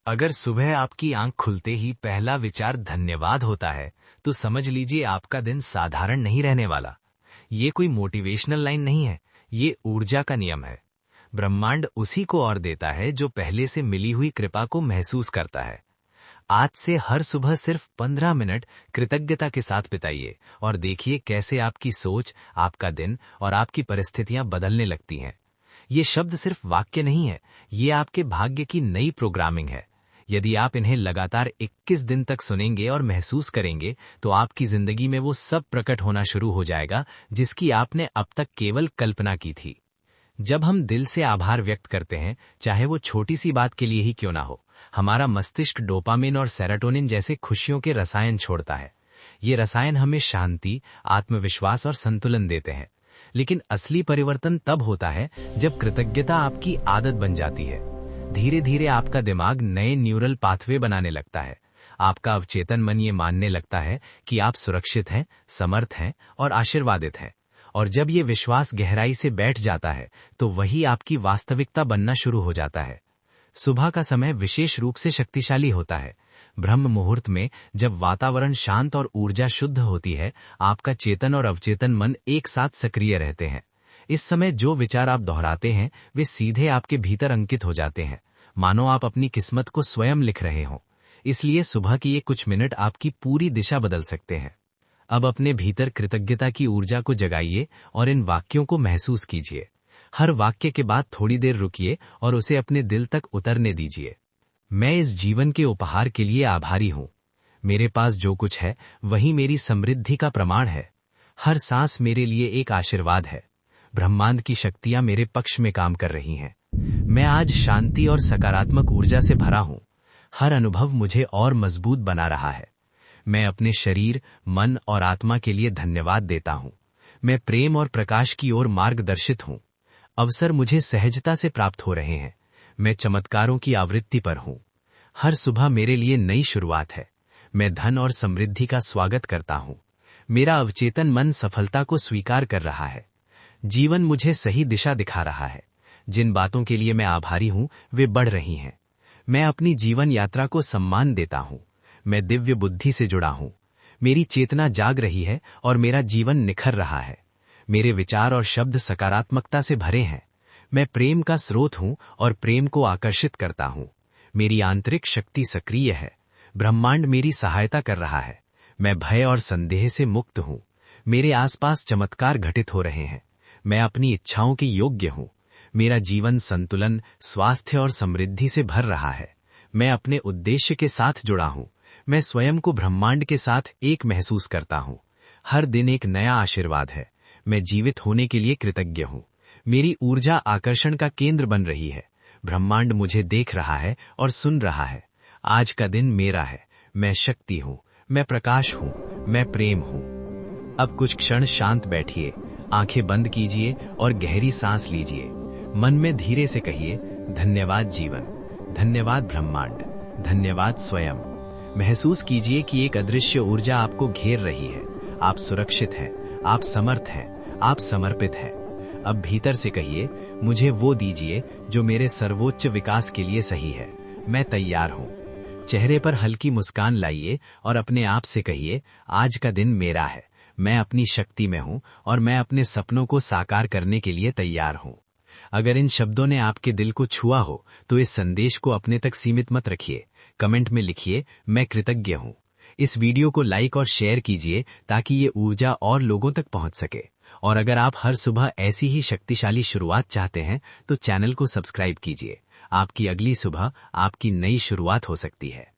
अगर सुबह आपकी आंख खुलते ही पहला विचार धन्यवाद होता है, तो समझ लीजिए आपका दिन साधारण नहीं रहने वाला। ये कोई मोटिवेशनल लाइन नहीं है, ये ऊर्जा का नियम है। ब्रह्मांड उसी को और देता है जो पहले से मिली हुई कृपा को महसूस करता है। आज से हर सुबह सिर्फ 15 मिनट कृतज्ञता के साथ बिताइए और देखिए कैसे आपकी सोच, आपका दिन और आपकी परिस्थितियां बदलने लगती हैं। ये शब्द सिर्फ वाक्य नहीं है, ये आपके भाग्य की नई प्रोग्रामिंग है। यदि आप इन्हें लगातार 21 दिन तक सुनेंगे और महसूस करेंगे, तो आपकी जिंदगी में वो सब प्रकट होना शुरू हो जाएगा जिसकी आपने अब तक केवल कल्पना की थी। जब हम दिल से आभार व्यक्त करते हैं, चाहे वो छोटी सी बात के लिए ही क्यों ना हो, हमारा मस्तिष्क डोपामिन और सेरोटोनिन जैसे खुशियों के रसायन छोड़ता है। ये रसायन हमें शांति, आत्मविश्वास और संतुलन देते हैं। लेकिन असली परिवर्तन तब होता है जब कृतज्ञता आपकी आदत बन जाती है। धीरे धीरे आपका दिमाग नए न्यूरल पाथवे बनाने लगता है। आपका अवचेतन मन ये मानने लगता है कि आप सुरक्षित हैं, समर्थ हैं और आशीर्वादित हैं। और जब ये विश्वास गहराई से बैठ जाता है, तो वही आपकी वास्तविकता बनना शुरू हो जाता है। सुबह का समय विशेष रूप से शक्तिशाली होता है। ब्रह्म मुहूर्त में जब वातावरण शांत और ऊर्जा शुद्ध होती है, आपका चेतन और अवचेतन मन एक साथ सक्रिय रहते हैं। इस समय जो विचार आप दोहराते हैं, वे सीधे आपके भीतर अंकित हो जाते हैं, मानो आप अपनी किस्मत को स्वयं लिख रहे हों। इसलिए सुबह की ये कुछ मिनट आपकी पूरी दिशा बदल सकते हैं। अब अपने भीतर कृतज्ञता की ऊर्जा को जगाइए और इन वाक्यों को महसूस कीजिए। हर वाक्य के बाद थोड़ी देर रुकिए और उसे अपने दिल तक उतरने दीजिए। मैं इस जीवन के उपहार के लिए आभारी हूँ। मेरे पास जो कुछ है वही मेरी समृद्धि का प्रमाण है। हर सांस मेरे लिए एक आशीर्वाद है। ब्रह्मांड की शक्तियां मेरे पक्ष में काम कर रही हैं। मैं आज शांति और सकारात्मक ऊर्जा से भरा हूँ। हर अनुभव मुझे और मजबूत बना रहा है। मैं अपने शरीर, मन और आत्मा के लिए धन्यवाद देता हूँ। मैं प्रेम और प्रकाश की ओर मार्गदर्शित हूँ। अवसर मुझे सहजता से प्राप्त हो रहे हैं। मैं चमत्कारों की आवृत्ति पर हूँ। हर सुबह मेरे लिए नई शुरुआत है। मैं धन और समृद्धि का स्वागत करता हूँ। मेरा अवचेतन मन सफलता को स्वीकार कर रहा है। जीवन मुझे सही दिशा दिखा रहा है। जिन बातों के लिए मैं आभारी हूँ, वे बढ़ रही हैं। मैं अपनी जीवन यात्रा को सम्मान देता हूँ। मैं दिव्य बुद्धि से जुड़ा हूँ। मेरी चेतना जाग रही है और मेरा जीवन निखर रहा है। मेरे विचार और शब्द सकारात्मकता से भरे हैं। मैं प्रेम का स्रोत हूँ और प्रेम को आकर्षित करता हूँ। मेरी आंतरिक शक्ति सक्रिय है। ब्रह्मांड मेरी सहायता कर रहा है। मैं भय और संदेह से मुक्त हूँ। मेरे आसपास चमत्कार घटित हो रहे हैं। मैं अपनी इच्छाओं के योग्य हूँ। मेरा जीवन संतुलन, स्वास्थ्य और समृद्धि से भर रहा है। मैं अपने उद्देश्य के साथ जुड़ा हूँ। मैं स्वयं को ब्रह्मांड के साथ एक महसूस करता हूँ। हर दिन एक नया आशीर्वाद है। मैं जीवित होने के लिए कृतज्ञ हूँ। मेरी ऊर्जा आकर्षण का केंद्र बन रही है। ब्रह्मांड मुझे देख रहा है और सुन रहा है। आज का दिन मेरा है। मैं शक्ति हूँ, मैं प्रकाश हूँ, मैं प्रेम हूँ। अब कुछ क्षण शांत बैठिए, आंखें बंद कीजिए और गहरी सांस लीजिए। मन में धीरे से कहिए, धन्यवाद जीवन, धन्यवाद ब्रह्मांड, धन्यवाद स्वयं। महसूस कीजिए कि एक अदृश्य ऊर्जा आपको घेर रही है। आप सुरक्षित हैं, आप समर्थ हैं, आप समर्पित हैं। अब भीतर से कहिए, मुझे वो दीजिए जो मेरे सर्वोच्च विकास के लिए सही है। मैं तैयार हूँ। चेहरे पर हल्की मुस्कान लाइए और अपने आप से कहिए, आज का दिन मेरा है। मैं अपनी शक्ति में हूँ और मैं अपने सपनों को साकार करने के लिए तैयार हूँ। अगर इन शब्दों ने आपके दिल को छुआ हो, तो इस संदेश को अपने तक सीमित मत रखिए। कमेंट में लिखिए, मैं कृतज्ञ हूँ। इस वीडियो को लाइक और शेयर कीजिए ताकि ये ऊर्जा और लोगों तक पहुंच सके। और अगर आप हर सुबह ऐसी ही शक्तिशाली शुरुआत चाहते हैं, तो चैनल को सब्सक्राइब कीजिए। आपकी अगली सुबह आपकी नई शुरुआत हो सकती है।